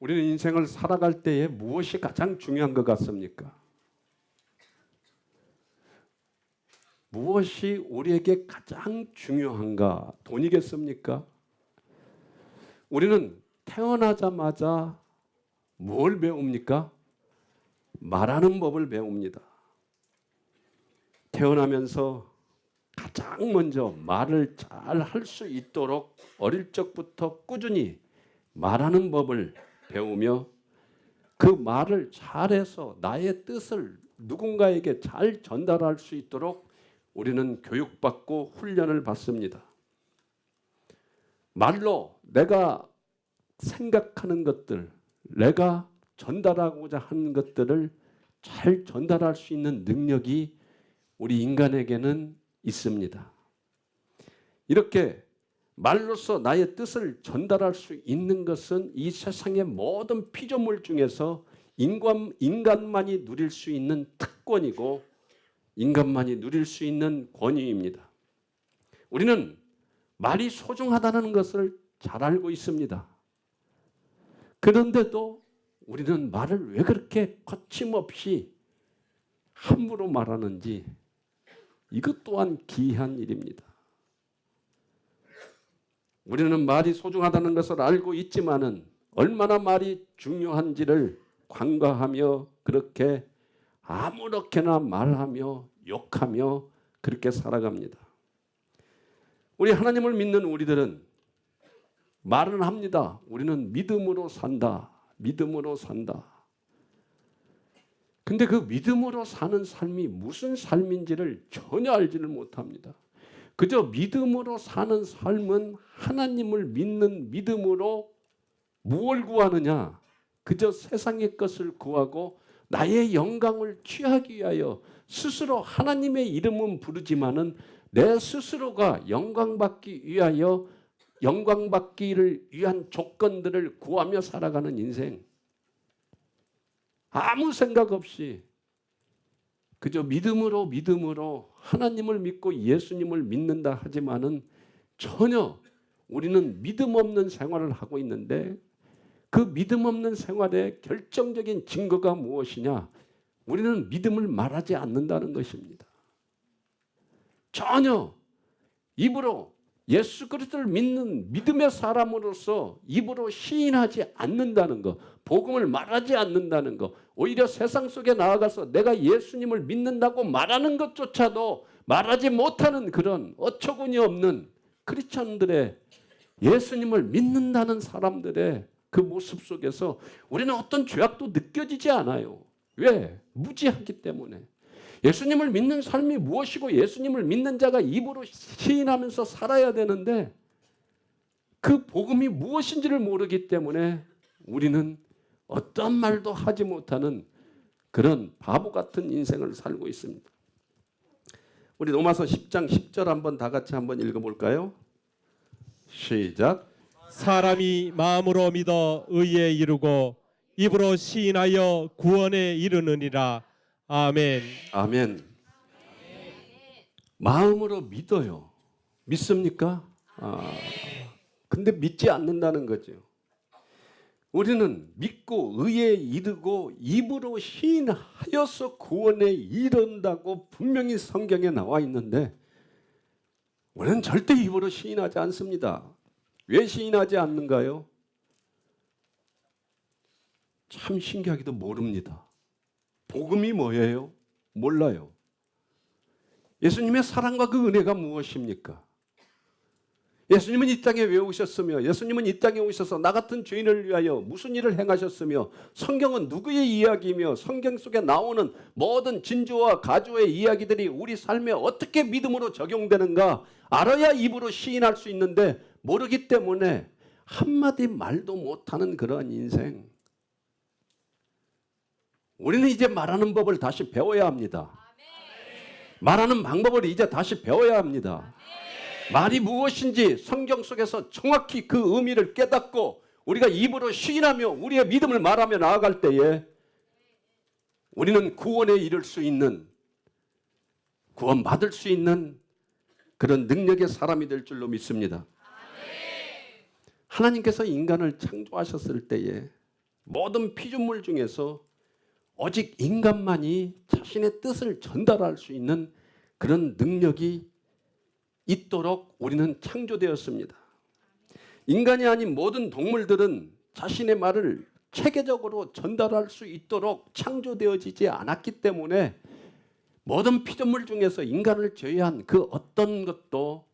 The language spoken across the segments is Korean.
우리는 인생을 살아갈 때에 무엇이 가장 중요한 것 같습니까? 무엇이 우리에게 가장 중요한가? 돈이겠습니까? 우리는 태어나자마자 뭘 배웁니까? 말하는 법을 배웁니다. 태어나면서 가장 먼저 말을 잘 할 수 있도록 어릴 적부터 꾸준히 말하는 법을 배우며 그 말을 잘해서 나의 뜻을 누군가에게 잘 전달할 수 있도록 우리는 교육받고 훈련을 받습니다. 말로 내가 생각하는 것들, 내가 전달하고자 하는 것들을 잘 전달할 수 있는 능력이 우리 인간에게는 있습니다. 이렇게 말로써 나의 뜻을 전달할 수 있는 것은 이 세상의 모든 피조물 중에서 인간만이 누릴 수 있는 특권이고 인간만이 누릴 수 있는 권위입니다. 우리는 말이 소중하다는 것을 잘 알고 있습니다. 그런데도 우리는 말을 왜 그렇게 거침없이 함부로 말하는지 이것 또한 기이한 일입니다. 우리는 말이 소중하다는 것을 알고 있지만은 얼마나 말이 중요한지를 간과하며 그렇게 아무렇게나 말하며 욕하며 그렇게 살아갑니다. 우리 하나님을 믿는 우리들은 말은 합니다. 우리는 믿음으로 산다. 믿음으로 산다. 근데 그 믿음으로 사는 삶이 무슨 삶인지를 전혀 알지를 못합니다. 그저 믿음으로 사는 삶은 하나님을 믿는 믿음으로 무엇을 구하느냐? 그저 세상의 것을 구하고 나의 영광을 취하기 위하여 스스로 하나님의 이름은 부르지만은 내 스스로가 영광받기 위하여 영광받기를 위한 조건들을 구하며 살아가는 인생. 아무 생각 없이 그저 믿음으로 하나님을 믿고 예수님을 믿는다 하지만은 전혀 우리는 믿음 없는 생활을 하고 있는데 그 믿음 없는 생활의 결정적인 증거가 무엇이냐? 우리는 믿음을 말하지 않는다는 것입니다. 전혀 입으로 예수 그리스도를 믿는 믿음의 사람으로서 입으로 시인하지 않는다는 것, 복음을 말하지 않는다는 것, 오히려 세상 속에 나아가서 내가 예수님을 믿는다고 말하는 것조차도 말하지 못하는 그런 어처구니 없는 크리스천들의 예수님을 믿는다는 사람들의 그 모습 속에서 우리는 어떤 죄악도 느껴지지 않아요. 왜? 무지하기 때문에. 예수님을 믿는 삶이 무엇이고 예수님을 믿는 자가 입으로 시인하면서 살아야 되는데 그 복음이 무엇인지를 모르기 때문에 우리는 어떤 말도 하지 못하는 그런 바보 같은 인생을 살고 있습니다. 우리 로마서 10장 10절 한번 다 같이 한번 읽어볼까요? 시작. 사람이 마음으로 믿어 의에 이르고 입으로 시인하여 구원에 이르느니라. 아멘. 아멘. 마음으로 믿어요. 믿습니까? 근데 믿지 않는다는 거죠. 우리는 믿고 의에 이르고 입으로 시인하여서 구원에 이른다고 분명히 성경에 나와 있는데 우리는 절대 입으로 시인하지 않습니다. 왜 시인하지 않는가요? 참 신기하게도 모릅니다. 복음이 뭐예요? 몰라요. 예수님의 사랑과 그 은혜가 무엇입니까? 예수님은 이 땅에 왜 오셨으며 예수님은 이 땅에 오셔서 나 같은 죄인을 위하여 무슨 일을 행하셨으며 성경은 누구의 이야기이며 성경 속에 나오는 모든 진주와 가주의 이야기들이 우리 삶에 어떻게 믿음으로 적용되는가 알아야 입으로 시인할 수 있는데 모르기 때문에 한마디 말도 못하는 그런 인생. 우리는 이제 말하는 법을 다시 배워야 합니다. 말하는 방법을 이제 다시 배워야 합니다. 말이 무엇인지 성경 속에서 정확히 그 의미를 깨닫고 우리가 입으로 시인하며 우리의 믿음을 말하며 나아갈 때에 우리는 구원에 이를 수 있는, 구원받을 수 있는 그런 능력의 사람이 될 줄로 믿습니다. 하나님께서 인간을 창조하셨을 때에 모든 피조물 중에서 오직 인간만이 자신의 뜻을 전달할 수 있는 그런 능력이 있도록 우리는 창조되었습니다. 인간이 아닌 모든 동물들은 자신의 말을 체계적으로 전달할 수 있도록 창조되어지지 않았기 때문에 모든 피조물 중에서 인간을 제외한 그 어떤 것도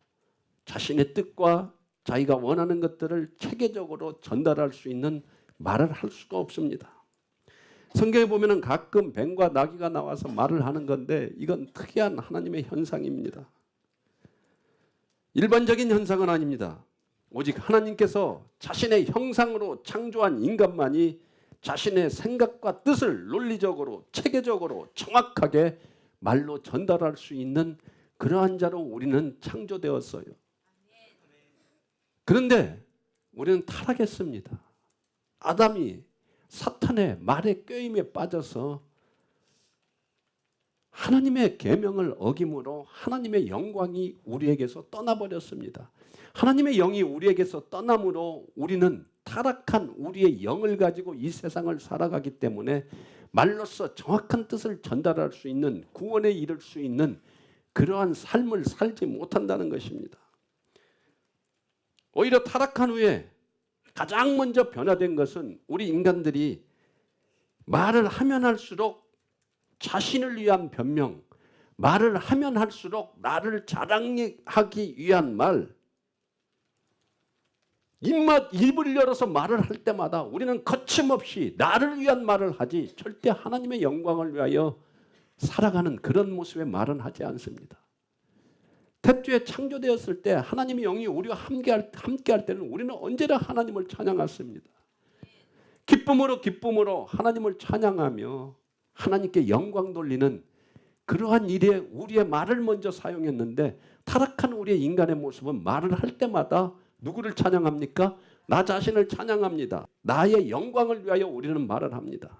자신의 뜻과 자기가 원하는 것들을 체계적으로 전달할 수 있는 말을 할 수가 없습니다. 성경에 보면은 가끔 뱀과 나귀가 나와서 말을 하는 건데 이건 특이한 하나님의 현상입니다. 일반적인 현상은 아닙니다. 오직 하나님께서 자신의 형상으로 창조한 인간만이 자신의 생각과 뜻을 논리적으로 체계적으로 정확하게 말로 전달할 수 있는 그러한 자로 우리는 창조되었어요. 그런데 우리는 타락했습니다. 아담이 사탄의 말의 꾀임에 빠져서 하나님의 계명을 어김으로 하나님의 영광이 우리에게서 떠나버렸습니다. 하나님의 영이 우리에게서 떠남으로 우리는 타락한 우리의 영을 가지고 이 세상을 살아가기 때문에 말로써 정확한 뜻을 전달할 수 있는 구원에 이를 수 있는 그러한 삶을 살지 못한다는 것입니다. 오히려 타락한 후에 가장 먼저 변화된 것은 우리 인간들이 말을 하면 할수록 자신을 위한 변명, 말을 하면 할수록 나를 자랑하기 위한 말, 입을 열어서 말을 할 때마다 우리는 거침없이 나를 위한 말을 하지 절대 하나님의 영광을 위하여 살아가는 그런 모습의 말은 하지 않습니다. 태초에 창조되었을 때 하나님의 영이 우리와 함께할 때는 우리는 언제나 하나님을 찬양했습니다. 기쁨으로 하나님을 찬양하며 하나님께 영광 돌리는 그러한 일에 우리의 말을 먼저 사용했는데 타락한 우리의 인간의 모습은 말을 할 때마다 누구를 찬양합니까? 나 자신을 찬양합니다. 나의 영광을 위하여 우리는 말을 합니다.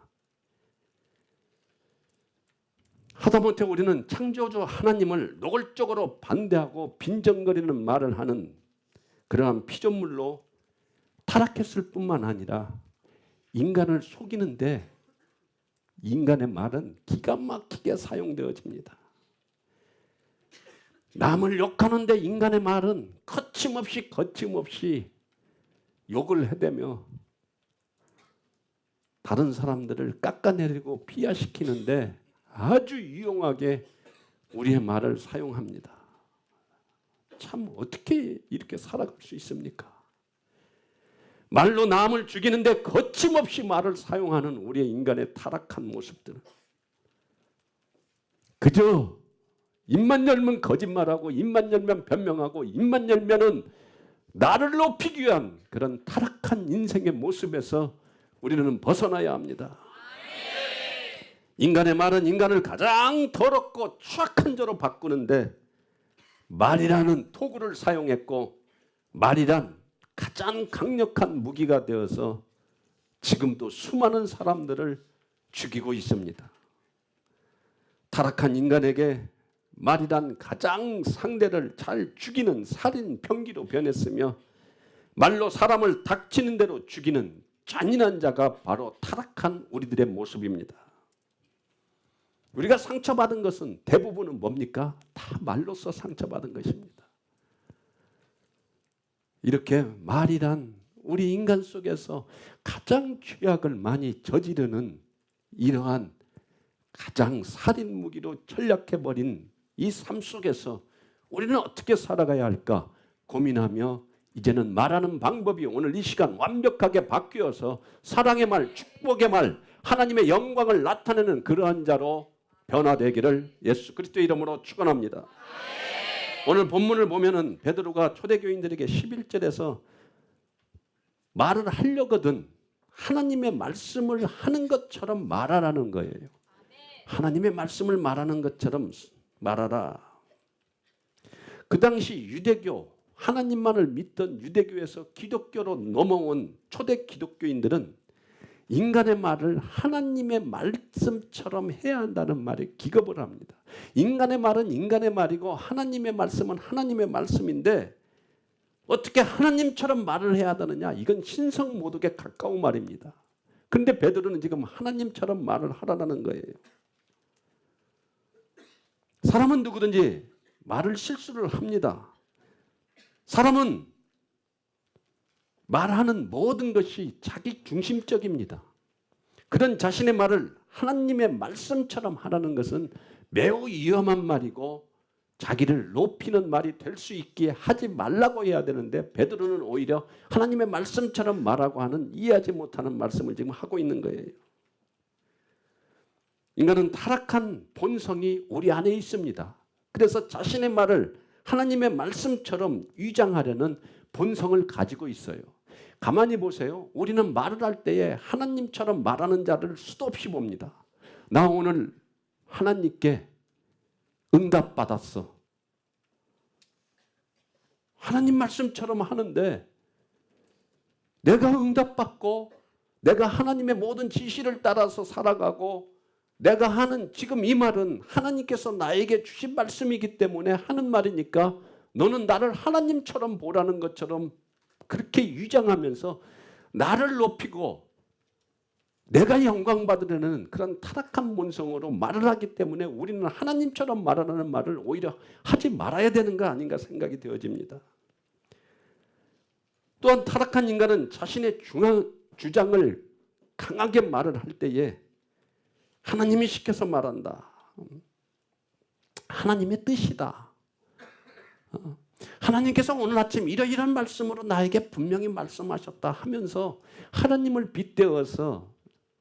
하다못해 우리는 창조주 하나님을 노골적으로 반대하고 빈정거리는 말을 하는 그러한 피조물로 타락했을 뿐만 아니라 인간을 속이는데 인간의 말은 기가 막히게 사용되어집니다. 남을 욕하는데 인간의 말은 거침없이 욕을 해대며 다른 사람들을 깎아내리고 비하시키는데 아주 유용하게 우리의 말을 사용합니다. 참 어떻게 이렇게 살아갈 수 있습니까? 말로 남을 죽이는데 거침없이 말을 사용하는 우리의 인간의 타락한 모습들은 그저 입만 열면 거짓말하고 입만 열면 변명하고 입만 열면은 나를 높이기 위한 그런 타락한 인생의 모습에서 우리는 벗어나야 합니다. 인간의 말은 인간을 가장 더럽고 추악한 자로 바꾸는데 말이라는 도구를 사용했고 말이란 가장 강력한 무기가 되어서 지금도 수많은 사람들을 죽이고 있습니다. 타락한 인간에게 말이란 가장 상대를 잘 죽이는 살인 병기로 변했으며 말로 사람을 닥치는 대로 죽이는 잔인한 자가 바로 타락한 우리들의 모습입니다. 우리가 상처받은 것은 대부분은 뭡니까? 다 말로써 상처받은 것입니다. 이렇게 말이란 우리 인간 속에서 가장 죄악을 많이 저지르는 이러한 가장 살인 무기로 전락해버린 이 삶 속에서 우리는 어떻게 살아가야 할까 고민하며 이제는 말하는 방법이 오늘 이 시간 완벽하게 바뀌어서 사랑의 말, 축복의 말, 하나님의 영광을 나타내는 그러한 자로 변화되기를 예수 그리스도의 이름으로 축원합니다. 오늘 본문을 보면은 베드로가 초대교인들에게 11절에서 말을 하려거든 하나님의 말씀을 하는 것처럼 말하라는 거예요. 하나님의 말씀을 말하는 것처럼 말하라. 그 당시 유대교, 하나님만을 믿던 유대교에서 기독교로 넘어온 초대 기독교인들은 인간의 말을 하나님의 말씀처럼 해야 한다는 말에 기겁을 합니다. 인간의 말은 인간의 말이고 하나님의 말씀은 하나님의 말씀인데 어떻게 하나님처럼 말을 해야 하느냐? 이건 신성모독에 가까운 말입니다. 그런데 베드로는 지금 하나님처럼 말을 하라는 거예요. 사람은 누구든지 말을 실수를 합니다. 사람은 말하는 모든 것이 자기 중심적입니다. 그런 자신의 말을 하나님의 말씀처럼 하라는 것은 매우 위험한 말이고 자기를 높이는 말이 될 수 있게 하지 말라고 해야 되는데 베드로는 오히려 하나님의 말씀처럼 말하고 하는 이해하지 못하는 말씀을 지금 하고 있는 거예요. 인간은 타락한 본성이 우리 안에 있습니다. 그래서 자신의 말을 하나님의 말씀처럼 위장하려는 본성을 가지고 있어요. 가만히 보세요. 우리는 말을 할 때에 하나님처럼 말하는 자를 수도 없이 봅니다. 나 오늘 하나님께 응답받았어. 하나님 말씀처럼 하는데 내가 응답받고 내가 하나님의 모든 지시를 따라서 살아가고 내가 하는 지금 이 말은 하나님께서 나에게 주신 말씀이기 때문에 하는 말이니까 너는 나를 하나님처럼 보라는 것처럼 그렇게 위장하면서 나를 높이고 내가 영광 받으려는 그런 타락한 본성으로 말을 하기 때문에 우리는 하나님처럼 말하는 말을 오히려 하지 말아야 되는 거 아닌가 생각이 되어집니다. 또한 타락한 인간은 자신의 주장을 강하게 말을 할 때에 하나님이 시켜서 말한다. 하나님의 뜻이다. 하나님께서 오늘 아침 이러이러한 말씀으로 나에게 분명히 말씀하셨다 하면서 하나님을 빗대어서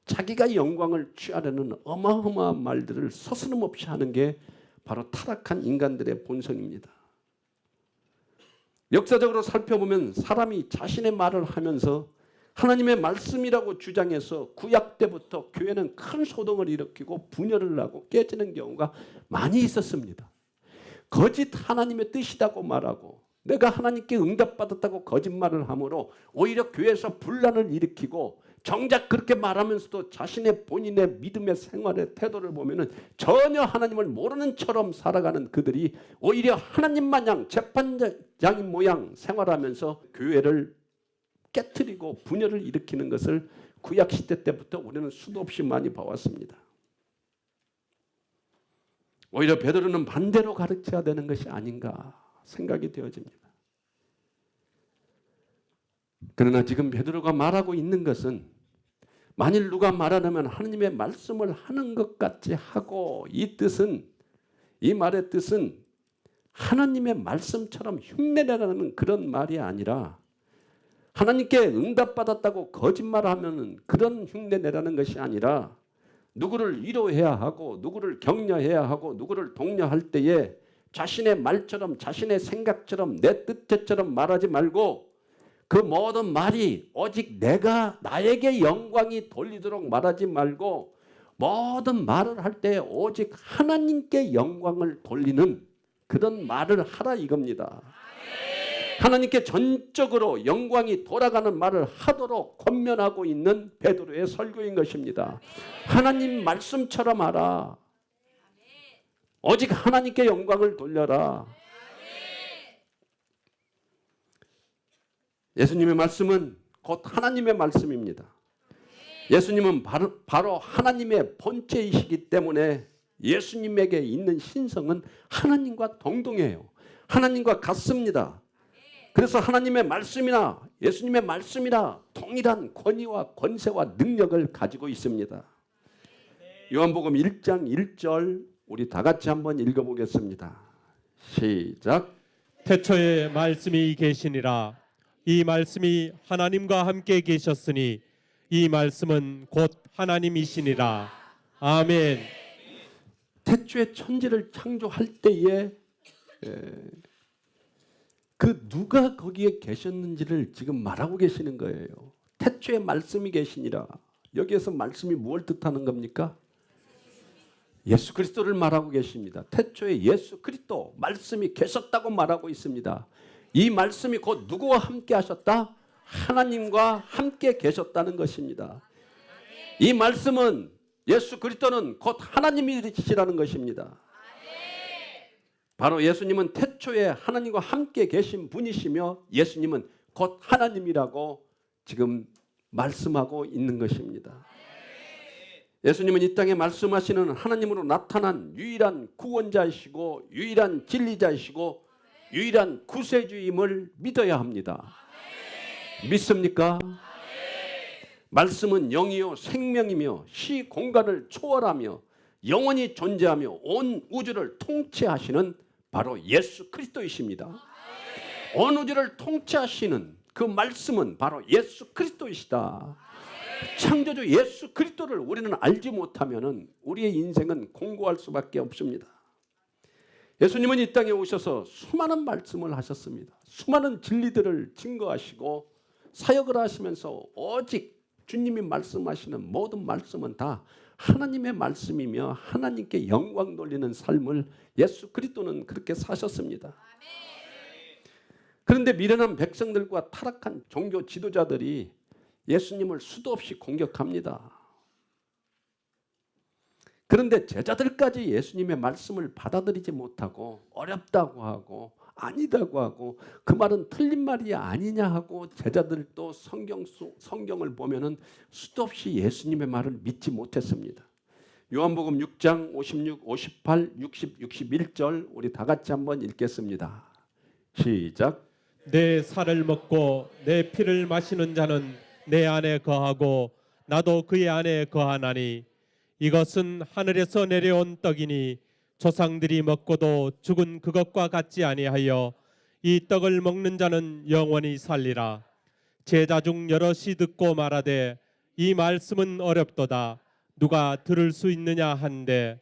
자기가 영광을 취하려는 어마어마한 말들을 서스름없이 하는 게 바로 타락한 인간들의 본성입니다. 역사적으로 살펴보면 사람이 자신의 말을 하면서 하나님의 말씀이라고 주장해서 구약 때부터 교회는 큰 소동을 일으키고 분열을 하고 깨지는 경우가 많이 있었습니다. 거짓 하나님의 뜻이라고 말하고 내가 하나님께 응답받았다고 거짓말을 함으로 오히려 교회에서 분란을 일으키고 정작 그렇게 말하면서도 자신의 본인의 믿음의 생활의 태도를 보면은 전혀 하나님을 모르는 처럼 살아가는 그들이 오히려 하나님 마냥 재판장인 모양 생활하면서 교회를 깨트리고 분열을 일으키는 것을 구약 시대 때부터 우리는 수도 없이 많이 봐왔습니다. 오히려 베드로는 반대로 가르쳐야 되는 것이 아닌가 생각이 되어집니다. 그러나 지금 베드로가 말하고 있는 것은 만일 누가 말하려면 하나님의 말씀을 하는 것 같이 하고 이 말의 뜻은 하나님의 말씀처럼 흉내내라는 그런 말이 아니라 하나님께 응답받았다고 거짓말하면 그런 흉내내라는 것이 아니라 누구를 위로해야 하고 누구를 격려해야 하고 누구를 독려할 때에 자신의 말처럼 자신의 생각처럼 내 뜻처럼 말하지 말고 그 모든 말이 오직 내가 나에게 영광이 돌리도록 말하지 말고 모든 말을 할 때 오직 하나님께 영광을 돌리는 그런 말을 하라 이겁니다. 하나님께 전적으로 영광이 돌아가는 말을 하도록 권면하고 있는 베드로의 설교인 것입니다. 하나님 말씀처럼 하라. 오직 하나님께 영광을 돌려라. 예수님의 말씀은 곧 하나님의 말씀입니다. 예수님은 바로 하나님의 본체이시기 때문에 예수님에게 있는 신성은 하나님과 동등해요. 하나님과 같습니다. 그래서 하나님의 말씀이나 예수님의 말씀이나 동일한 권위와 권세와 능력을 가지고 있습니다. 요한복음 1장 1절 우리 다 같이 한번 읽어보겠습니다. 시작. 태초에 말씀이 계시니라. 이 말씀이 하나님과 함께 계셨으니 이 말씀은 곧 하나님이시니라. 아멘. 태초에 천지를 창조할 때에 그 누가 거기에 계셨는지를 지금 말하고 계시는 거예요. 태초에 말씀이 계시니라. 여기에서 말씀이 무엇을 뜻하는 겁니까? 예수 그리스도를 말하고 계십니다. 태초에 예수 그리스도 말씀이 계셨다고 말하고 있습니다. 이 말씀이 곧 누구와 함께 하셨다? 하나님과 함께 계셨다는 것입니다. 이 말씀은 예수 그리스도는 곧 하나님이시라는 것입니다. 바로 예수님은 태초에 하나님과 함께 계신 분이시며 예수님은 곧 하나님이라고 지금 말씀하고 있는 것입니다. 예수님은 이 땅에 말씀하시는 하나님으로 나타난 유일한 구원자이시고 유일한 진리자이시고 유일한 구세주임을 믿어야 합니다. 믿습니까? 말씀은 영이요 생명이며 시 공간을 초월하며 영원히 존재하며 온 우주를 통치하시는 바로 예수 그리스도이십니다. 온 우주를 통치하시는 그 말씀은 바로 예수 그리스도이시다. 창조주 예수 그리스도를 우리는 알지 못하면 우리의 인생은 공고할 수밖에 없습니다. 예수님은 이 땅에 오셔서 수많은 말씀을 하셨습니다. 수많은 진리들을 증거하시고 사역을 하시면서 오직 주님이 말씀하시는 모든 말씀은 다 하나님의 말씀이며 하나님께 영광 돌리는 삶을 예수 그리스도는 그렇게 사셨습니다. 그런데 미련한 백성들과 타락한 종교 지도자들이 예수님을 수도 없이 공격합니다. 그런데 제자들까지 예수님의 말씀을 받아들이지 못하고 어렵다고 하고 아니다고 하고 그 말은 틀린 말이 아니냐 하고 제자들도 성경을 보면은 수도 없이 예수님의 말을 믿지 못했습니다. 요한복음 6장 56, 58, 60, 61절 우리 다 같이 한번 읽겠습니다. 시작. 내 살을 먹고 내 피를 마시는 자는 내 안에 거하고 나도 그의 안에 거하나니 이것은 하늘에서 내려온 떡이니 조상들이 먹고도 죽은 그것과 같지 아니하여 이 떡을 먹는 자는 영원히 살리라. 제자 중 여럿이 듣고 말하되 이 말씀은 어렵도다. 누가 들을 수 있느냐 한데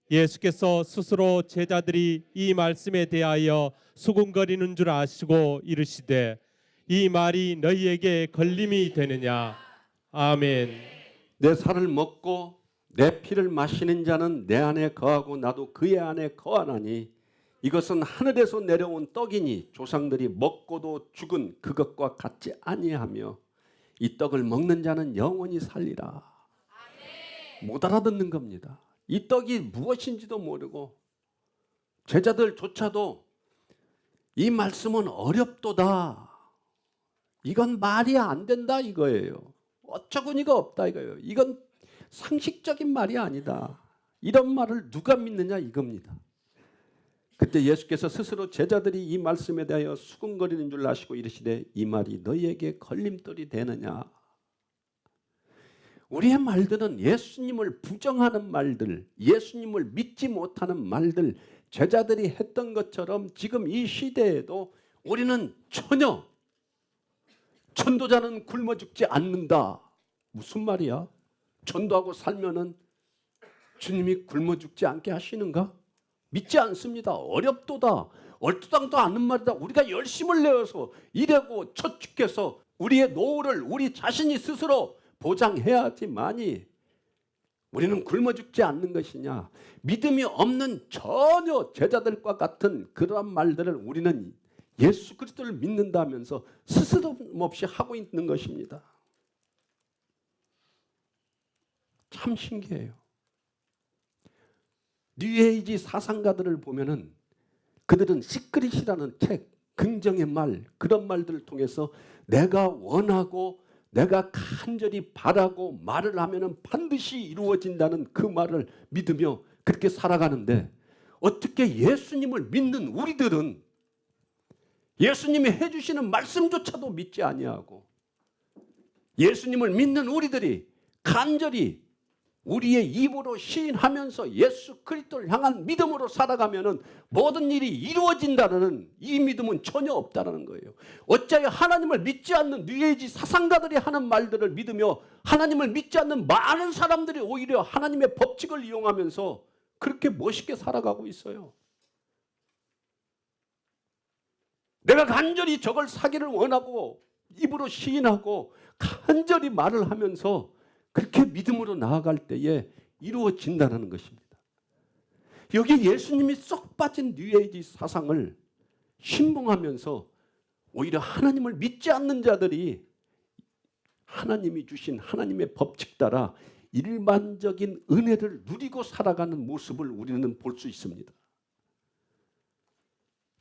예수께서 스스로 제자들이 이 말씀에 대하여 수군거리는 줄 아시고 이르시되 이 말이 너희에게 걸림이 되느냐. 아멘. 내 살을 먹고 내 피를 마시는 자는 내 안에 거하고 나도 그의 안에 거하나니 이것은 하늘에서 내려온 떡이니 조상들이 먹고도 죽은 그것과 같지 아니하며 이 떡을 먹는 자는 영원히 살리라. 못 알아듣는 겁니다. 이 떡이 무엇인지도 모르고 제자들조차도 이 말씀은 어렵도다. 이건 말이 안 된다 이거예요. 어처구니가 없다 이거예요. 이건 상식적인 말이 아니다. 이런 말을 누가 믿느냐 이겁니다. 그때 예수께서 스스로 제자들이 이 말씀에 대하여 수군거리는 줄 아시고 이르시되 이 말이 너희에게 걸림돌이 되느냐. 우리의 말들은 예수님을 부정하는 말들, 예수님을 믿지 못하는 말들, 제자들이 했던 것처럼 지금 이 시대에도 우리는 전혀 전도자는 굶어 죽지 않는다. 무슨 말이야? 전도하고 살면은 주님이 굶어 죽지 않게 하시는가? 믿지 않습니다. 어렵도다. 얼토당도 않는 말이다. 우리가 열심을 내어서 일하고 처축해서 우리의 노후를 우리 자신이 스스로 보장해야지만이 우리는 굶어 죽지 않는 것이냐. 믿음이 없는 전혀 제자들과 같은 그러한 말들을 우리는 예수 그리스도를 믿는다면서 스스럼 없이 하고 있는 것입니다. 참 신기해요. 뉴에이지 사상가들을 보면은 그들은 시크릿이라는 책, 긍정의 말, 그런 말들을 통해서 내가 원하고 내가 간절히 바라고 말을 하면은 반드시 이루어진다는 그 말을 믿으며 그렇게 살아가는데 어떻게 예수님을 믿는 우리들은 예수님이 해주시는 말씀조차도 믿지 아니하고 예수님을 믿는 우리들이 간절히 우리의 입으로 시인하면서 예수 그리스도를 향한 믿음으로 살아가면은 모든 일이 이루어진다는 이 믿음은 전혀 없다는 거예요. 어찌하여 하나님을 믿지 않는 뉴에이지 사상가들이 하는 말들을 믿으며 하나님을 믿지 않는 많은 사람들이 오히려 하나님의 법칙을 이용하면서 그렇게 멋있게 살아가고 있어요. 내가 간절히 저걸 사기를 원하고 입으로 시인하고 간절히 말을 하면서 그렇게 믿음으로 나아갈 때에 이루어진다는 것입니다. 여기 예수님이 쏙 빠진 뉴에이지 사상을 신봉하면서 오히려 하나님을 믿지 않는 자들이 하나님이 주신 하나님의 법칙 따라 일반적인 은혜를 누리고 살아가는 모습을 우리는 볼 수 있습니다.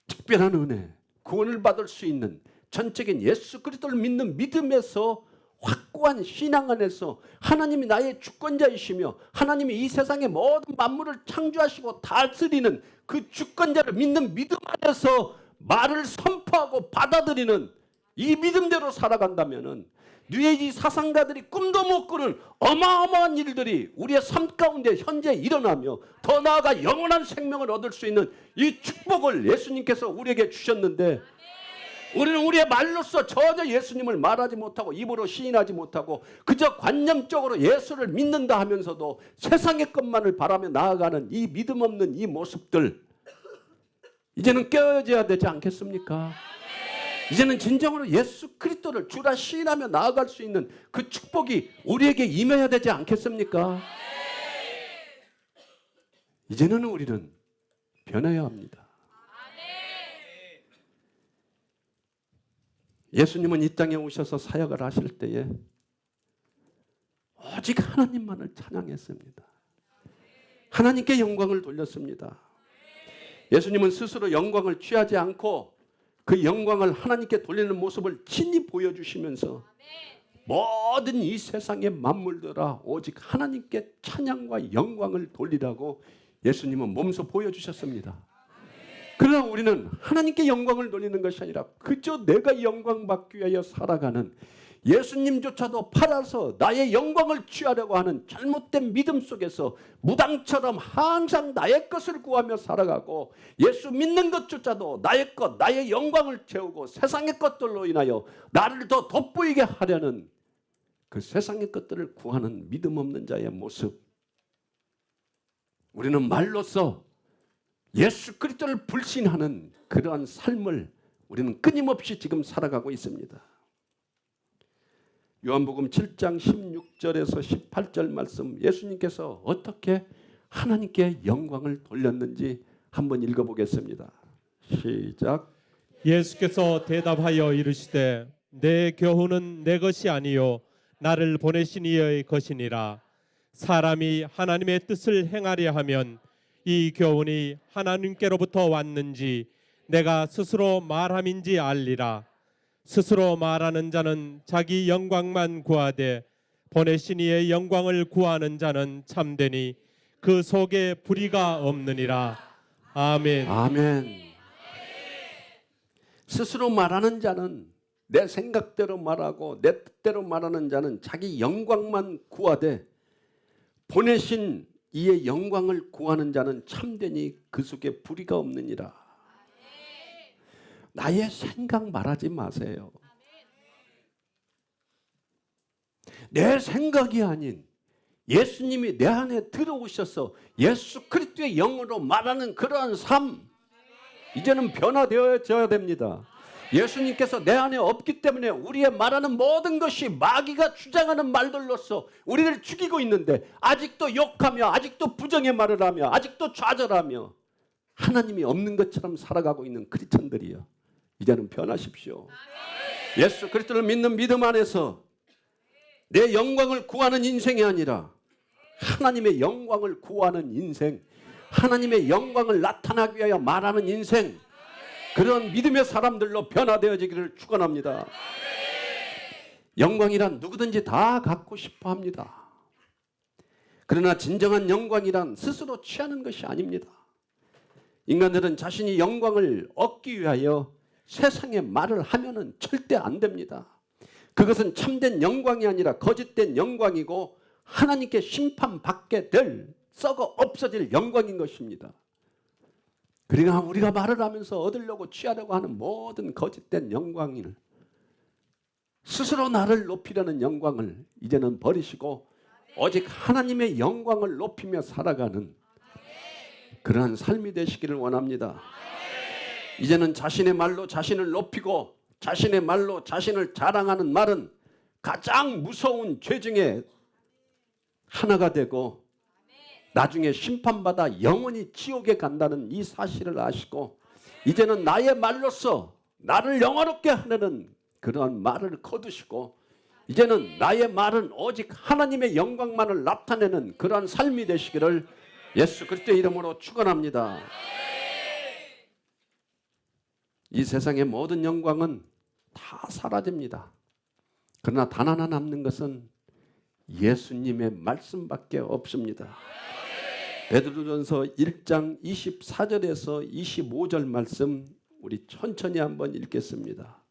특별한 은혜, 구원을 받을 수 있는 전적인 예수 그리스도를 믿는 믿음에서 확고한 신앙 안에서 하나님이 나의 주권자이시며 하나님이 이 세상의 모든 만물을 창조하시고 다스리는 그 주권자를 믿는 믿음 안에서 말을 선포하고 받아들이는 이 믿음대로 살아간다면은 뉴에이지 사상가들이 꿈도 못 꾸는 어마어마한 일들이 우리의 삶 가운데 현재 일어나며 더 나아가 영원한 생명을 얻을 수 있는 이 축복을 예수님께서 우리에게 주셨는데 우리는 우리의 말로써 전혀 예수님을 말하지 못하고 입으로 시인하지 못하고 그저 관념적으로 예수를 믿는다 하면서도 세상의 것만을 바라며 나아가는 이 믿음 없는 이 모습들, 이제는 깨어져야 되지 않겠습니까? 이제는 진정으로 예수 그리스도를 주라 시인하며 나아갈 수 있는 그 축복이 우리에게 임해야 되지 않겠습니까? 이제는 우리는 변해야 합니다. 예수님은 이 땅에 오셔서 사역을 하실 때에 오직 하나님만을 찬양했습니다. 하나님께 영광을 돌렸습니다. 예수님은 스스로 영광을 취하지 않고 그 영광을 하나님께 돌리는 모습을 친히 보여주시면서 모든 이 세상의 만물들아 오직 하나님께 찬양과 영광을 돌리라고 예수님은 몸소 보여주셨습니다. 그러나 우리는 하나님께 영광을 돌리는 것이 아니라 그저 내가 영광 받기 위하여 살아가는, 예수님조차도 팔아서 나의 영광을 취하려고 하는 잘못된 믿음 속에서 무당처럼 항상 나의 것을 구하며 살아가고 예수 믿는 것조차도 나의 것, 나의 영광을 채우고 세상의 것들로 인하여 나를 더 돋보이게 하려는 그 세상의 것들을 구하는 믿음 없는 자의 모습, 우리는 말로써 예수 그리스도를 불신하는 그러한 삶을 우리는 끊임없이 지금 살아가고 있습니다. 요한복음 7장 16절에서 18절 말씀, 예수님께서 어떻게 하나님께 영광을 돌렸는지 한번 읽어보겠습니다. 시작. 예수께서 대답하여 이르시되 내 교훈은 내 것이 아니요 나를 보내신 이의 것이니라. 사람이 하나님의 뜻을 행하려 하면 이 교훈이 하나님께로부터 왔는지 내가 스스로 말함인지 알리라. 스스로 말하는 자는 자기 영광만 구하되 보내신 이의 영광을 구하는 자는 참되니 그 속에 불의가 없느니라. 아멘. 아멘. 스스로 말하는 자는, 내 생각대로 말하고 내 뜻대로 말하는 자는 자기 영광만 구하되 보내신 이의 영광을 구하는 자는 참되니 그 속에 불의가 없느니라. 나의 생각 말하지 마세요. 내 생각이 아닌 예수님이 내 안에 들어오셔서 예수 그리스도의 영으로 말하는 그러한 삶, 이제는 변화되어져야 됩니다. 예수님께서 내 안에 없기 때문에 우리의 말하는 모든 것이 마귀가 주장하는 말들로서 우리를 죽이고 있는데, 아직도 욕하며 아직도 부정의 말을 하며 아직도 좌절하며 하나님이 없는 것처럼 살아가고 있는 크리스천들이요, 이제는 변하십시오. 예수 그리스도를 믿는 믿음 안에서 내 영광을 구하는 인생이 아니라 하나님의 영광을 구하는 인생, 하나님의 영광을 나타나기 위하여 말하는 인생, 그런 믿음의 사람들로 변화되어지기를 축원합니다. 영광이란 누구든지 다 갖고 싶어 합니다. 그러나 진정한 영광이란 스스로 취하는 것이 아닙니다. 인간들은 자신이 영광을 얻기 위하여 세상에 말을 하면은 절대 안 됩니다. 그것은 참된 영광이 아니라 거짓된 영광이고 하나님께 심판받게 될, 썩어 없어질 영광인 것입니다. 그러나 우리가 말을 하면서 얻으려고 취하려고 하는 모든 거짓된 영광을, 스스로 나를 높이려는 영광을 이제는 버리시고 오직 하나님의 영광을 높이며 살아가는 그러한 삶이 되시기를 원합니다. 이제는 자신의 말로 자신을 높이고 자신의 말로 자신을 자랑하는 말은 가장 무서운 죄 중에 하나가 되고 나중에 심판받아 영원히 지옥에 간다는 이 사실을 아시고, 이제는 나의 말로서 나를 영화롭게 하려는 그러한 말을 거두시고, 이제는 나의 말은 오직 하나님의 영광만을 나타내는 그러한 삶이 되시기를 예수 그리스도의 이름으로 축원합니다. 이 세상의 모든 영광은 다 사라집니다. 그러나 단 하나 남는 것은 예수님의 말씀밖에 없습니다. 베드로전서 1장 24절에서 25절 말씀 우리 천천히 한번 읽겠습니다.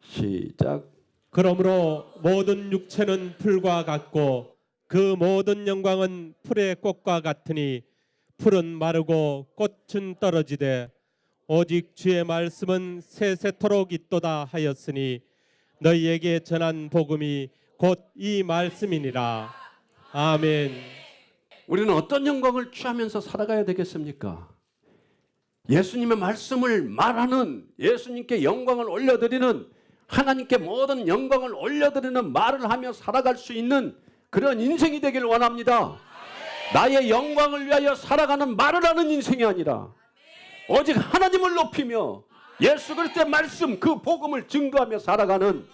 시작. 그러므로 모든 육체는 풀과 같고 그 모든 영광은 풀의 꽃과 같으니 풀은 마르고 꽃은 떨어지되 오직 주의 말씀은 세세토록 있도다 하였으니 너희에게 전한 복음이 곧 이 말씀이니라. 아멘. 우리는 어떤 영광을 취하면서 살아가야 되겠습니까? 예수님의 말씀을 말하는, 예수님께 영광을 올려드리는, 하나님께 모든 영광을 올려드리는 말을 하며 살아갈 수 있는 그런 인생이 되길 원합니다. 나의 영광을 위하여 살아가는 말을 하는 인생이 아니라 오직 하나님을 높이며 예수 그리스도의 말씀, 그 복음을 증거하며 살아가는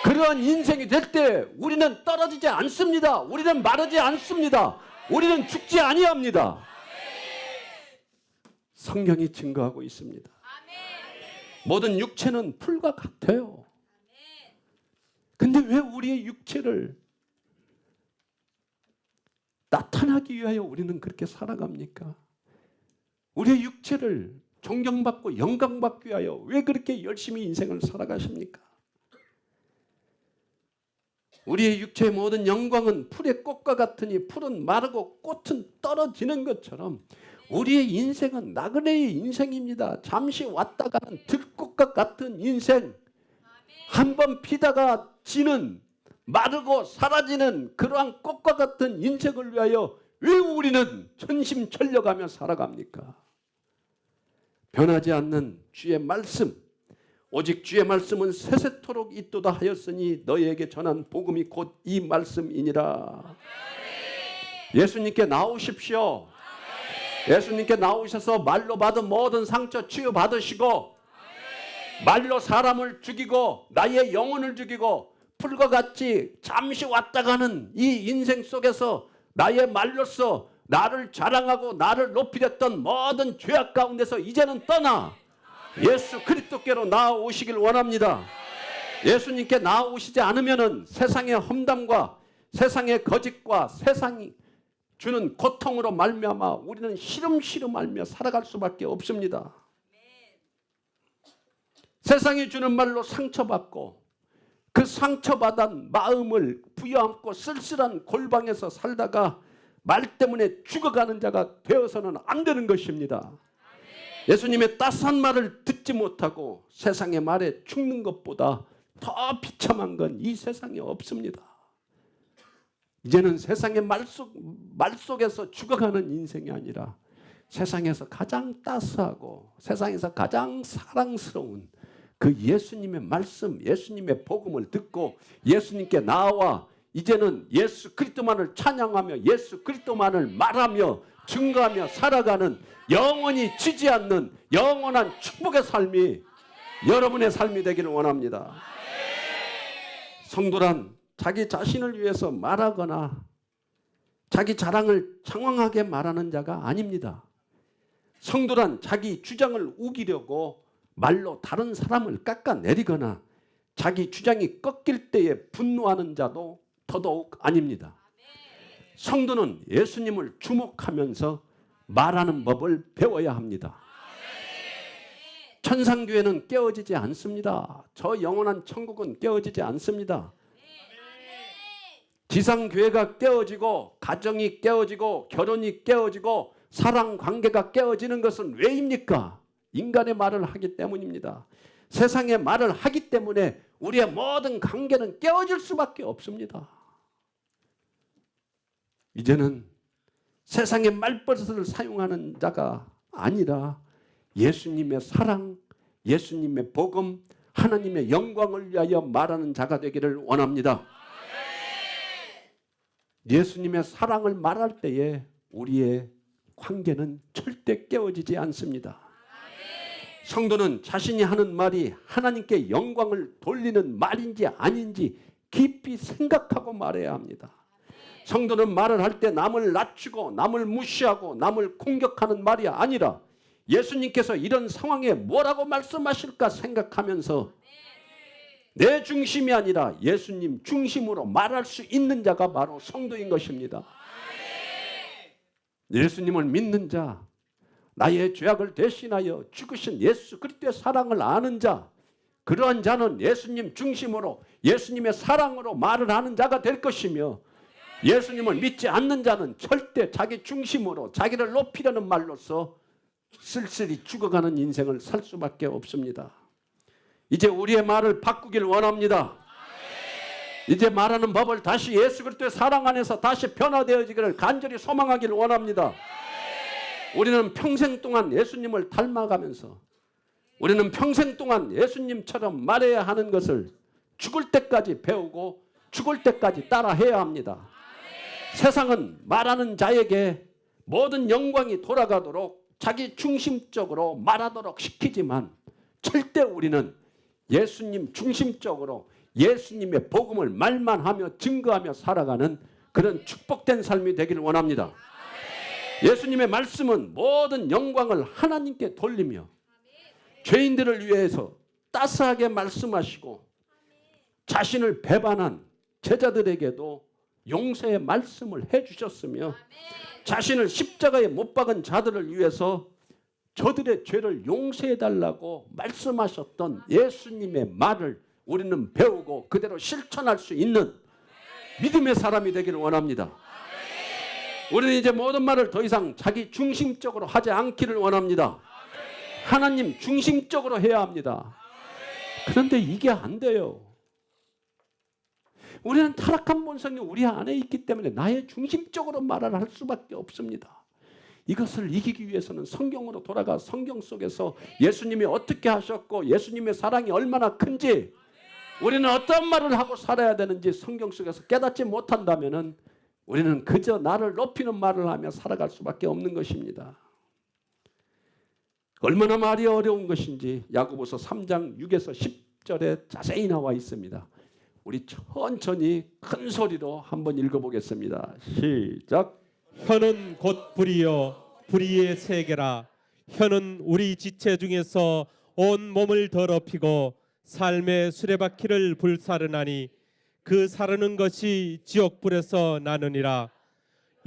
그런 인생이 될 때 우리는 떨어지지 않습니다. 우리는 마르지 않습니다. 우리는 죽지 아니합니다. 성경이 증거하고 있습니다. 모든 육체는 풀과 같아요. 근데 왜 우리의 육체를 나타나기 위하여 우리는 그렇게 살아갑니까? 우리의 육체를 존경받고 영광받기 위하여 왜 그렇게 열심히 인생을 살아가십니까? 우리의 육체의 모든 영광은 풀의 꽃과 같으니 풀은 마르고 꽃은 떨어지는 것처럼 우리의 인생은 나그네의 인생입니다. 잠시 왔다 가는 들꽃과 같은 인생, 한번 피다가 지는, 마르고 사라지는 그러한 꽃과 같은 인생을 위하여 왜 우리는 전심전력하며 살아갑니까? 변하지 않는 주의 말씀, 오직 주의 말씀은 세세토록 있도다 하였으니 너희에게 전한 복음이 곧 이 말씀이니라. 예수님께 나오십시오. 예수님께 나오셔서 말로 받은 모든 상처 치유받으시고 말로 사람을 죽이고 나의 영혼을 죽이고 풀과 같이 잠시 왔다 가는 이 인생 속에서 나의 말로써 나를 자랑하고 나를 높이렸던 모든 죄악 가운데서 이제는 떠나 예수 그리스도께로 나아오시길 원합니다. 예수님께 나아오시지 않으면은 세상의 험담과 세상의 거짓과 세상이 주는 고통으로 말미암아 우리는 시름시름 앓며 살아갈 수밖에 없습니다. 세상이 주는 말로 상처받고 그 상처받은 마음을 부여안고 쓸쓸한 골방에서 살다가 말 때문에 죽어가는 자가 되어서는 안 되는 것입니다. 예수님의 따스한 말을 듣지 못하고 세상의 말에 죽는 것보다 더 비참한 건 이 세상에 없습니다. 이제는 세상의 말 속에서 죽어가는 인생이 아니라 세상에서 가장 따스하고 세상에서 가장 사랑스러운 그 예수님의 말씀, 예수님의 복음을 듣고 예수님께 나와 이제는 예수 그리스도만을 찬양하며 예수 그리스도만을 말하며 증거하며 살아가는 영원히 지지 않는 영원한 축복의 삶이 여러분의 삶이 되기를 원합니다. 성도란 자기 자신을 위해서 말하거나 자기 자랑을 장황하게 말하는 자가 아닙니다. 성도란 자기 주장을 우기려고 말로 다른 사람을 깎아내리거나 자기 주장이 꺾일 때에 분노하는 자도 더더욱 아닙니다. 성도는 예수님을 주목하면서 말하는 법을 배워야 합니다. 천상교회는 깨어지지 않습니다. 저 영원한 천국은 깨어지지 않습니다. 지상교회가 깨어지고 가정이 깨어지고 결혼이 깨어지고 사랑관계가 깨어지는 것은 왜입니까? 인간의 말을 하기 때문입니다. 세상의 말을 하기 때문에 우리의 모든 관계는 깨어질 수밖에 없습니다. 이제는 세상의 말버릇을 사용하는 자가 아니라 예수님의 사랑, 예수님의 복음, 하나님의 영광을 위하여 말하는 자가 되기를 원합니다. 예수님의 사랑을 말할 때에 우리의 관계는 절대 깨어지지 않습니다. 성도는 자신이 하는 말이 하나님께 영광을 돌리는 말인지 아닌지 깊이 생각하고 말해야 합니다. 성도는 말을 할 때 남을 낮추고 남을 무시하고 남을 공격하는 말이 아니라 예수님께서 이런 상황에 뭐라고 말씀하실까 생각하면서 내 중심이 아니라 예수님 중심으로 말할 수 있는 자가 바로 성도인 것입니다. 예수님을 믿는 자, 나의 죄악을 대신하여 죽으신 예수 그리스도의 사랑을 아는 자, 그러한 자는 예수님 중심으로 예수님의 사랑으로 말을 하는 자가 될 것이며, 예수님을 믿지 않는 자는 절대 자기 중심으로 자기를 높이려는 말로서 쓸쓸히 죽어가는 인생을 살 수밖에 없습니다. 이제 우리의 말을 바꾸길 원합니다. 이제 말하는 법을 다시 예수 그리스도의 사랑 안에서 다시 변화되어지기를 간절히 소망하기를 원합니다. 우리는 평생 동안 예수님을 닮아가면서, 우리는 평생 동안 예수님처럼 말해야 하는 것을 죽을 때까지 배우고 죽을 때까지 따라해야 합니다. 세상은 말하는 자에게 모든 영광이 돌아가도록 자기 중심적으로 말하도록 시키지만, 절대 우리는 예수님 중심적으로 예수님의 복음을 말만 하며 증거하며 살아가는 그런 축복된 삶이 되기를 원합니다. 예수님의 말씀은 모든 영광을 하나님께 돌리며 죄인들을 위해서 따스하게 말씀하시고, 자신을 배반한 제자들에게도 용서의 말씀을 해주셨으며, 자신을 십자가에 못 박은 자들을 위해서 저들의 죄를 용서해달라고 말씀하셨던 예수님의 말을 우리는 배우고 그대로 실천할 수 있는 믿음의 사람이 되기를 원합니다. 우리는 이제 모든 말을 더 이상 자기 중심적으로 하지 않기를 원합니다. 하나님 중심적으로 해야 합니다. 그런데 이게 안 돼요. 우리는 타락한 본성이 우리 안에 있기 때문에 나의 중심적으로 말을 할 수밖에 없습니다. 이것을 이기기 위해서는 성경으로 돌아가 성경 속에서 예수님이 어떻게 하셨고 예수님의 사랑이 얼마나 큰지, 우리는 어떤 말을 하고 살아야 되는지 성경 속에서 깨닫지 못한다면 우리는 그저 나를 높이는 말을 하며 살아갈 수밖에 없는 것입니다. 얼마나 말이 어려운 것인지 야고보서 3장 6에서 10절에 자세히 나와 있습니다. 우리 천천히 큰 소리로 한번 읽어보겠습니다. 시작. 혀는 곧 불이요 불의의 세계라. 혀는 우리 지체 중에서 온 몸을 더럽히고 삶의 수레바퀴를 불사르나니 그 사르는 것이 지옥불에서 나느니라.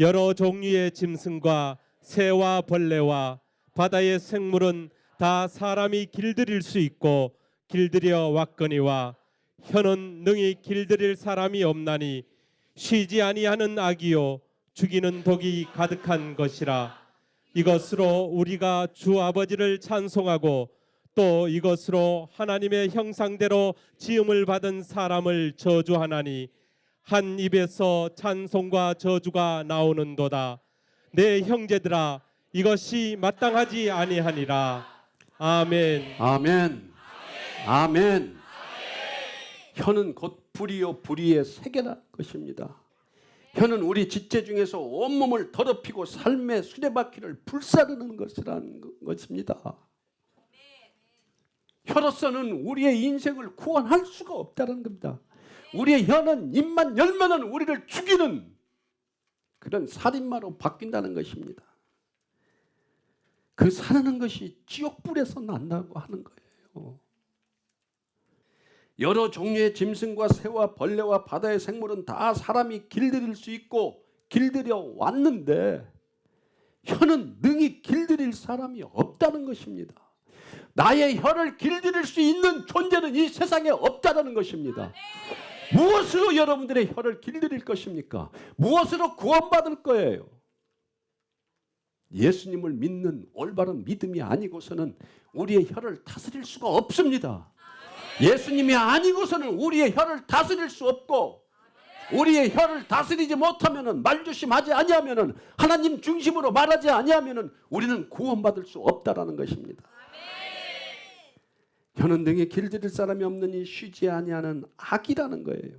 여러 종류의 짐승과 새와 벌레와 바다의 생물은 다 사람이 길들일 수 있고 길들여 왔거니와, 혀는 능히 길들일 사람이 없나니 쉬지 아니하는 악이요 죽이는 독이 가득한 것이라. 이것으로 우리가 주 아버지를 찬송하고 또 이것으로 하나님의 형상대로 지음을 받은 사람을 저주하나니 한 입에서 찬송과 저주가 나오는도다. 내 형제들아, 이것이 마땅하지 아니하니라. 아멘. 아멘. 아멘. 혀는 곧 불이요 불의의 세계라는 것입니다. 혀는 우리 지체 중에서 온몸을 더럽히고 삶의 수레바퀴를 불사르는 것이라는 것입니다. 혀로서는 우리의 인생을 구원할 수가 없다는 겁니다. 우리의 혀는 입만 열면은 우리를 죽이는 그런 살인마로 바뀐다는 것입니다. 그 사는 것이 지옥불에서 난다고 하는 거예요. 여러 종류의 짐승과 새와 벌레와 바다의 생물은 다 사람이 길들일 수 있고 길들여 왔는데, 혀는 능히 길들일 사람이 없다는 것입니다. 나의 혀를 길들일 수 있는 존재는 이 세상에 없다는 것입니다. 무엇으로 여러분들의 혀를 길들일 것입니까? 무엇으로 구원받을 거예요? 예수님을 믿는 올바른 믿음이 아니고서는 우리의 혀를 다스릴 수가 없습니다. 예수님이 아니고서는 우리의 혀를 다스릴 수 없고, 우리의 혀를 다스리지 못하면은, 말조심하지 아니하면은, 하나님 중심으로 말하지 아니하면은 우리는 구원받을 수 없다라는 것입니다. 혀는 등에 길들일 사람이 없느니 쉬지 아니하는 악이라는 거예요.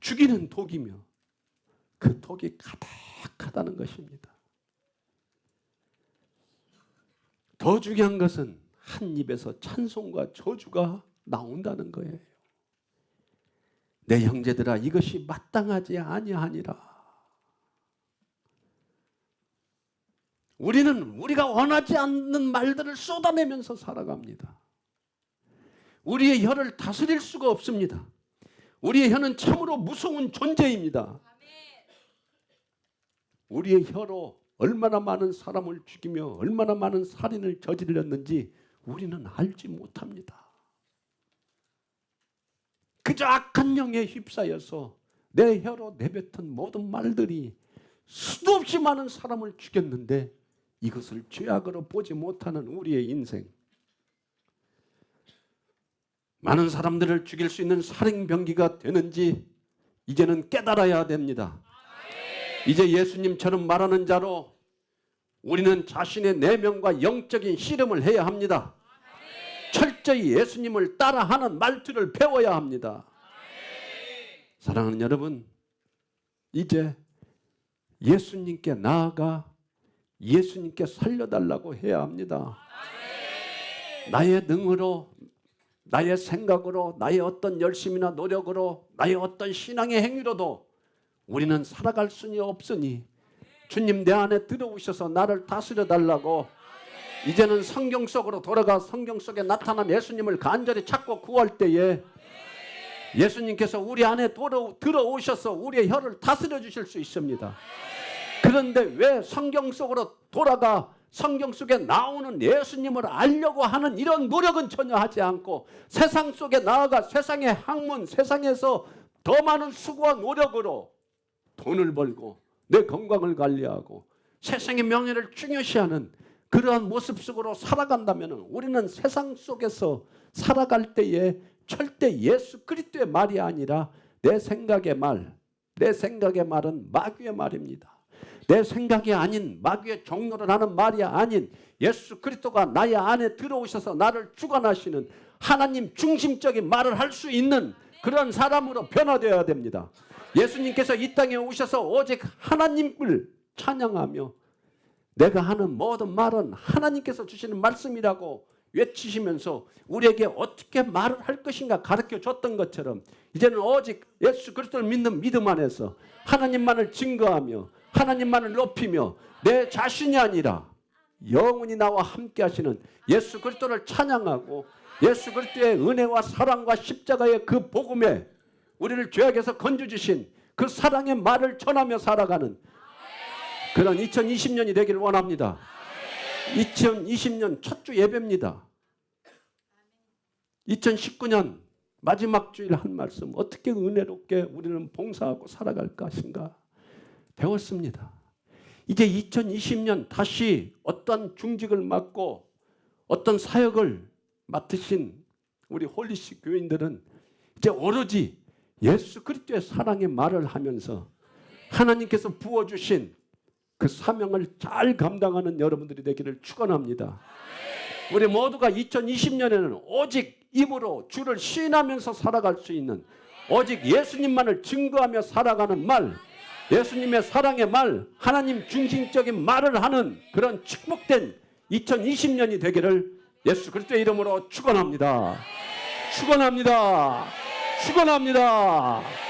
죽이는 독이며 그 독이 가득하다는 것입니다. 더 중요한 것은 한 입에서 찬송과 저주가 나온다는 거예요. 내 형제들아, 이것이 마땅하지 아니하니라. 우리는 우리가 원하지 않는 말들을 쏟아내면서 살아갑니다. 우리의 혀를 다스릴 수가 없습니다. 우리의 혀는 참으로 무서운 존재입니다. 우리의 혀로 얼마나 많은 사람을 죽이며 얼마나 많은 살인을 저질렀는지 우리는 알지 못합니다. 그저 악한 영에 휩싸여서 내 혀로 내뱉은 모든 말들이 수도 없이 많은 사람을 죽였는데 이것을 죄악으로 보지 못하는 우리의 인생. 많은 사람들을 죽일 수 있는 살인병기가 되는지 이제는 깨달아야 됩니다. 이제 예수님처럼 말하는 자로 우리는 자신의 내면과 영적인 씨름을 해야 합니다. 철저히 예수님을 따라하는 말투를 배워야 합니다. 사랑하는 여러분, 이제 예수님께 나아가 예수님께 살려달라고 해야 합니다. 나의 능으로, 나의 생각으로, 나의 어떤 열심이나 노력으로, 나의 어떤 신앙의 행위로도 우리는 살아갈 수는 없으니 주님 내 안에 들어오셔서 나를 다스려 달라고 이제는 성경 속으로 돌아가 성경 속에 나타난 예수님을 간절히 찾고 구할 때에 예수님께서 우리 안에 들어오셔서 우리의 혀를 다스려 주실 수 있습니다. 그런데 왜 성경 속으로 돌아가 성경 속에 나오는 예수님을 알려고 하는 이런 노력은 전혀 하지 않고 세상 속에 나아가 세상의 학문, 세상에서 더 많은 수고와 노력으로 돈을 벌고 내 건강을 관리하고 세상의 명예를 중요시하는 그러한 모습 속으로 살아간다면 우리는 세상 속에서 살아갈 때에 절대 예수 그리스도의 말이 아니라 내 생각의 말은 마귀의 말입니다. 내 생각이 아닌 마귀의 종노를 하는 말이 아닌 예수 그리스도가 나의 안에 들어오셔서 나를 주관하시는 하나님 중심적인 말을 할 수 있는 그런 사람으로 변화되어야 됩니다. 예수님께서 이 땅에 오셔서 오직 하나님을 찬양하며 내가 하는 모든 말은 하나님께서 주시는 말씀이라고 외치시면서 우리에게 어떻게 말을 할 것인가 가르쳐 줬던 것처럼 이제는 오직 예수 그리스도를 믿는 믿음 안에서 하나님만을 증거하며 하나님만을 높이며 내 자신이 아니라 영원히 나와 함께 하시는 예수 그리스도를 찬양하고 예수 그리스도의 은혜와 사랑과 십자가의 그 복음에 우리를 죄악에서 건져주신 그 사랑의 말을 전하며 살아가는 그런 2020년이 되기를 원합니다. 2020년 첫 주 예배입니다. 2019년 마지막 주일 한 말씀 어떻게 은혜롭게 우리는 봉사하고 살아갈 것인가 배웠습니다. 이제 2020년 다시 어떤 중직을 맡고 어떤 사역을 맡으신 우리 홀리식 교인들은 이제 오로지 예수 그리스도의 사랑의 말을 하면서 하나님께서 부어주신 그 사명을 잘 감당하는 여러분들이 되기를 축원합니다. 우리 모두가 2020년에는 오직 입으로 주를 시인하면서 살아갈 수 있는 오직 예수님만을 증거하며 살아가는 말, 예수님의 사랑의 말, 하나님 중심적인 말을 하는 그런 축복된 2020년이 되기를 예수 그리스도의 이름으로 축원합니다. 축원합니다. 축원합니다.